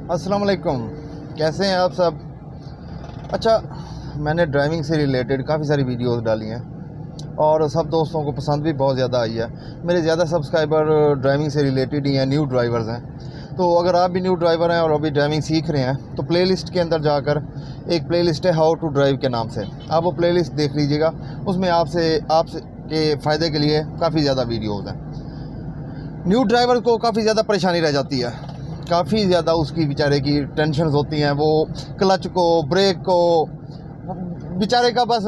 अस्सलाम वालेकुम, कैसे हैं आप सब। अच्छा, मैंने ड्राइविंग से रिलेटेड काफ़ी सारी वीडियोस डाली हैं और सब दोस्तों को पसंद भी बहुत ज़्यादा आई है। मेरे ज़्यादा सब्सक्राइबर ड्राइविंग से रिलेटेड ही हैं, न्यू ड्राइवर्स हैं। तो अगर आप भी न्यू ड्राइवर हैं और अभी ड्राइविंग सीख रहे हैं तो प्लेलिस्ट के अंदर जाकर एक प्लेलिस्ट है हाउ टू ड्राइव के नाम से, आप वो प्लेलिस्ट देख लीजिएगा। उसमें आपसे के फ़ायदे के लिए काफ़ी ज़्यादा वीडियोज़ हैं। न्यू ड्राइवर को काफ़ी ज़्यादा परेशानी रह जाती है, काफ़ी ज़्यादा उसकी बेचारे की टेंशन्स होती हैं। वो क्लच को, ब्रेक को, बेचारे का बस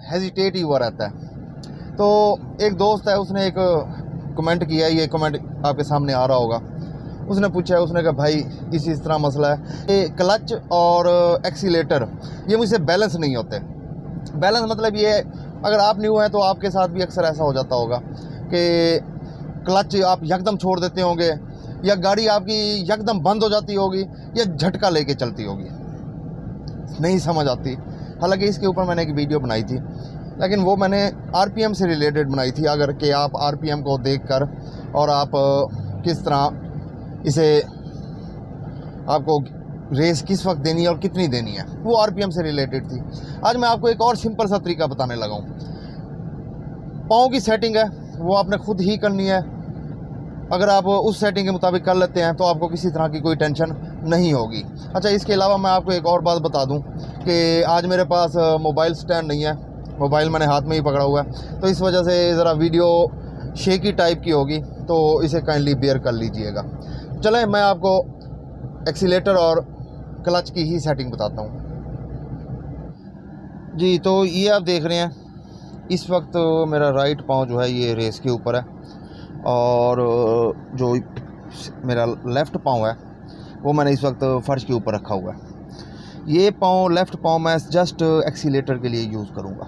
हेजिटेट ही हुआ रहता है। तो एक दोस्त है, उसने एक कमेंट किया, ये कमेंट आपके सामने आ रहा होगा। उसने पूछा, उसने कहा भाई इस तरह मसला है, ये क्लच और एक्सीलेटर ये मुझसे बैलेंस नहीं होते। बैलेंस मतलब ये, अगर आप न्यू हैं तो आपके साथ भी अक्सर ऐसा हो जाता होगा कि क्लच आप यकदम छोड़ देते होंगे या गाड़ी आपकी यकदम बंद हो जाती होगी या झटका लेके चलती होगी, नहीं समझ आती। हालांकि इसके ऊपर मैंने एक वीडियो बनाई थी, लेकिन वो मैंने आरपीएम से रिलेटेड बनाई थी। अगर कि आप आरपीएम को देखकर और आप किस तरह इसे, आपको रेस किस वक्त देनी है और कितनी देनी है, वो आरपीएम से रिलेटेड थी। आज मैं आपको एक और सिंपल सा तरीका बताने लगा हूँ। पाँव की सेटिंग है वो आपने खुद ही करनी है। अगर आप उस सेटिंग के मुताबिक कर लेते हैं तो आपको किसी तरह की कोई टेंशन नहीं होगी। अच्छा, इसके अलावा मैं आपको एक और बात बता दूं कि आज मेरे पास मोबाइल स्टैंड नहीं है, मोबाइल मैंने हाथ में ही पकड़ा हुआ है, तो इस वजह से ज़रा वीडियो शेकी टाइप की होगी, तो इसे काइंडली बेयर कर लीजिएगा। चलें, मैं आपको एक्सीलेटर और क्लच की ही सेटिंग बताता हूँ जी। तो ये आप देख रहे हैं, इस वक्त मेरा राइट पाँव जो है ये रेस के ऊपर है और जो मेरा लेफ़्ट पाँव है वो मैंने इस वक्त फ़र्श के ऊपर रखा हुआ है। ये पाँव, लेफ़्ट पाँव मैं जस्ट एक्सीलेटर के लिए यूज़ करूँगा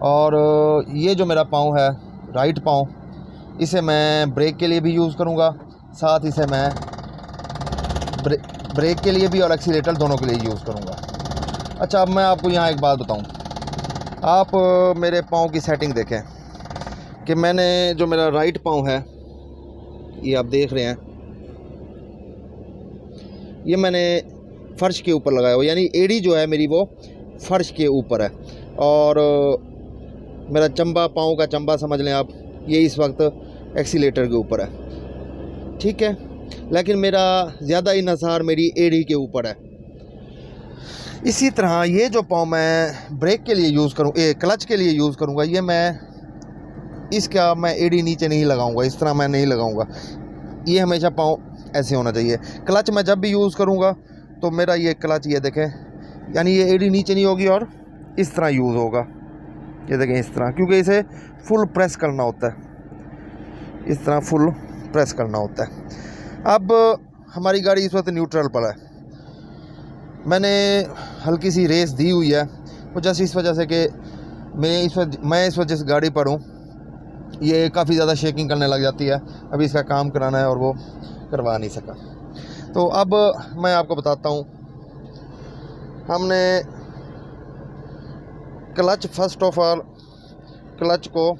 और ये जो मेरा पाँव है राइट पाँव, इसे मैं ब्रेक के लिए भी यूज़ करूँगा, साथ इसे मैं ब्रेक के लिए भी और एक्सीलेटर दोनों के लिए यूज़ करूँगा। अच्छा, अब मैं आपको यहाँ एक बात बताऊँ। आप मेरे पाँव की सेटिंग देखें कि मैंने जो मेरा राइट पाँव है ये आप देख रहे हैं, ये मैंने फ़र्श के ऊपर लगाया हुआ, यानी एड़ी जो है मेरी वो फ़र्श के ऊपर है और मेरा चंबा, पाँव का चंबा समझ लें आप, ये इस वक्त एक्सीलेटर के ऊपर है, ठीक है। लेकिन मेरा ज़्यादा इन्हिसार मेरी एड़ी के ऊपर है। इसी तरह ये जो पाँव मैं ब्रेक के लिए यूज़ करूँ, क्लच के लिए यूज़ करूँगा, ये मैं एड़ी नीचे नहीं लगाऊंगा, इस तरह मैं नहीं लगाऊंगा। ये हमेशा पाँव ऐसे होना चाहिए। क्लच मैं जब भी यूज़ करूँगा तो मेरा ये क्लच, ये देखें, यानी ये एड़ी नीचे नहीं होगी और इस तरह यूज़ होगा, ये देखें इस तरह, क्योंकि इसे फुल प्रेस करना होता है, इस तरह फुल प्रेस करना होता है। अब हमारी गाड़ी इस वक्त न्यूट्रल पर है, मैंने हल्की सी रेस दी हुई है, वो जैसे इस वजह से कि मैं इस वजह से गाड़ी पर हूँ, ये काफ़ी ज़्यादा शेकिंग करने लग जाती है। अभी इसका काम कराना है और वो करवा नहीं सका। तो अब मैं आपको बताता हूँ, हमने clutch, first of all clutch को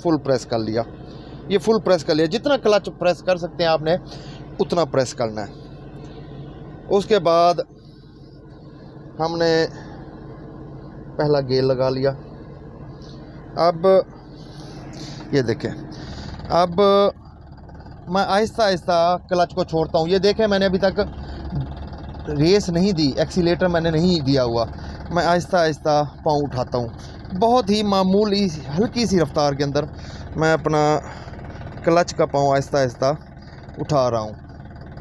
फुल प्रेस कर लिया, ये फुल प्रेस कर लिया, जितना क्लच प्रेस कर सकते हैं आपने उतना प्रेस करना है। उसके बाद हमने पहला गेयर लगा लिया। अब ये देखें, अब मैं आहिस्ता आहिस्ता क्लच को छोड़ता हूँ। ये देखें, मैंने अभी तक रेस नहीं दी, एक्सीलेटर मैंने नहीं दिया हुआ, मैं आहिस्ता आहिस्ता पाँव उठाता हूँ, बहुत ही मामूली हल्की सी रफ्तार के अंदर मैं अपना क्लच का पाँव आहिस्ता आहिस्ता उठा रहा हूँ।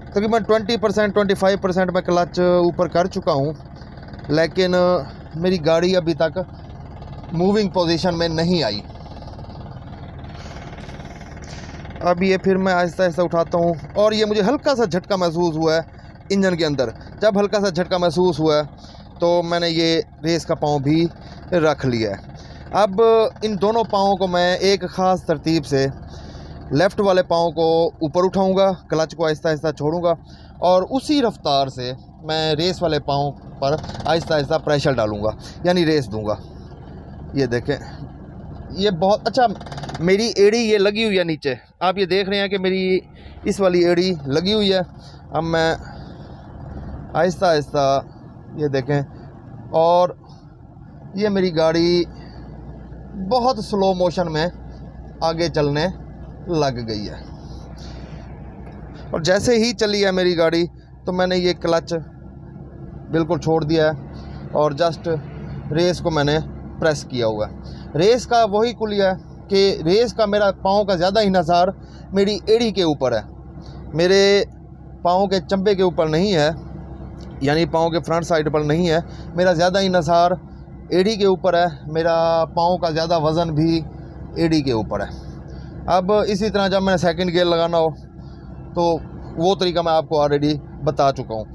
तकरीबन 20% 25% मैं क्लच ऊपर कर चुका हूँ, लेकिन मेरी गाड़ी अभी तक मूविंग पोजीशन में नहीं आई। अब ये फिर मैं आहिस्ता आहिस्ता उठाता हूँ और ये मुझे हल्का सा झटका महसूस हुआ है इंजन के अंदर। जब हल्का सा झटका महसूस हुआ है तो मैंने ये रेस का पाँव भी रख लिया है। अब इन दोनों पाँवों को मैं एक ख़ास तरतीब से लेफ़्ट वाले पाँव को ऊपर उठाऊँगा, क्लच को आहिस्ता आहिस्ता छोड़ूँगा और उसी रफ्तार से मैं रेस वाले पाँव पर आहिस्ता आहिस्ता प्रेशर डालूँगा, यानी रेस दूँगा। ये देखें, ये बहुत अच्छा, मेरी एड़ी ये लगी हुई है नीचे, आप ये देख रहे हैं कि मेरी इस वाली एड़ी लगी हुई है। अब मैं आहिस्ता आहिस्ता ये देखें, और ये मेरी गाड़ी बहुत स्लो मोशन में आगे चलने लग गई है। और जैसे ही चली है मेरी गाड़ी तो मैंने ये क्लच बिल्कुल छोड़ दिया है और जस्ट रेस को मैंने प्रेस किया हुआ है। रेस का वही कुलिया है कि रेस का मेरा पाँव का ज़्यादा हिसार मेरी एड़ी के ऊपर है, मेरे पाँव के चंबे के ऊपर नहीं है, यानी पाँव के फ्रंट साइड पर नहीं है। मेरा ज़्यादा हिसार एड़ी के ऊपर है, मेरा पाँव का ज़्यादा वज़न भी एड़ी के ऊपर है। अब इसी तरह जब मैंने सेकंड गियर लगाना हो तो वो तरीका मैं आपको ऑलरेडी बता चुका हूँ।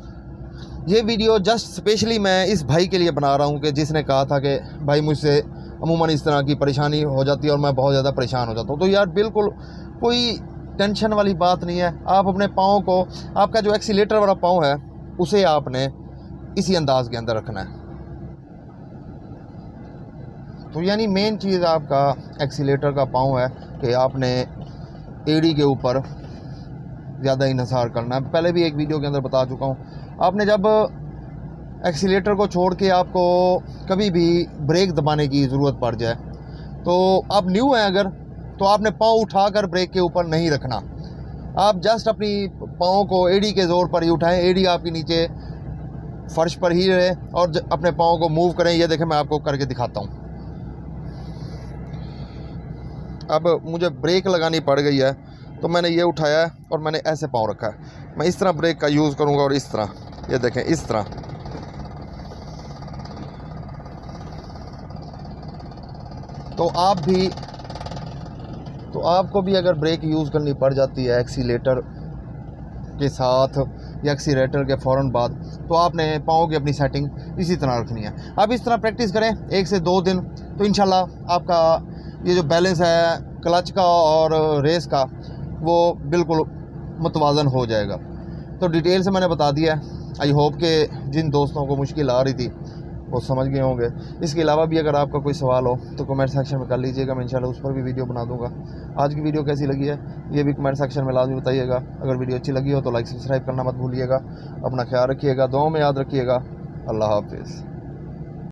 ये वीडियो जस्ट स्पेशली मैं इस भाई के लिए बना रहा हूँ कि जिसने कहा था कि भाई मुझसे अमूमन इस तरह की परेशानी हो जाती है और मैं बहुत ज़्यादा परेशान हो जाता हूँ। तो यार बिल्कुल कोई टेंशन वाली बात नहीं है। आप अपने पाँव को, आपका जो एक्सीलेटर वाला पाँव है उसे आपने इसी अंदाज के अंदर रखना है। तो यानी मेन चीज़ आपका एक्सीलेटर का पाँव है कि आपने एड़ी के ऊपर ज़्यादा इंहिसार करना है। पहले भी एक वीडियो के अंदर बता चुका हूँ। आपने जब एक्सीलेटर को छोड़ के आपको कभी भी ब्रेक दबाने की ज़रूरत पड़ जाए तो आप न्यू हैं अगर, तो आपने पाँव उठाकर ब्रेक के ऊपर नहीं रखना। आप जस्ट अपनी पाँव को एड़ी के ज़ोर पर ही उठाएं, एड़ी आपकी नीचे फर्श पर ही रहे और अपने पाँव को मूव करें। ये देखें, मैं आपको करके दिखाता हूँ। अब मुझे ब्रेक लगानी पड़ गई है तो मैंने ये उठाया है और मैंने ऐसे पाँव रखा है। मैं इस तरह ब्रेक का यूज़ करूँगा और इस तरह, ये देखें इस तरह। तो आपको भी अगर ब्रेक यूज़ करनी पड़ जाती है एक्सीलेटर के साथ या एक्सीलेटर के फ़ौरन बाद, तो आपने पाँव की अपनी सेटिंग इसी तरह रखनी है। आप इस तरह प्रैक्टिस करें 1 से 2 दिन, तो इंशाल्लाह आपका ये जो बैलेंस है क्लच का और रेस का वो बिल्कुल मुतवाज़न हो जाएगा। तो डिटेल से मैंने बता दिया है। आई होप कि जिन दोस्तों को मुश्किल आ रही थी वो समझ गए होंगे। इसके अलावा भी अगर आपका कोई सवाल हो तो कमेंट सेक्शन में कर लीजिएगा, मैं इंशाल्लाह उस पर भी वीडियो बना दूंगा। आज की वीडियो कैसी लगी है ये भी कमेंट सेक्शन में लाजमी बताइएगा। अगर वीडियो अच्छी लगी हो तो लाइक सब्सक्राइब करना मत भूलिएगा। अपना ख्याल रखिएगा, दुआओं में याद रखिएगा। अल्लाह हाफिज़।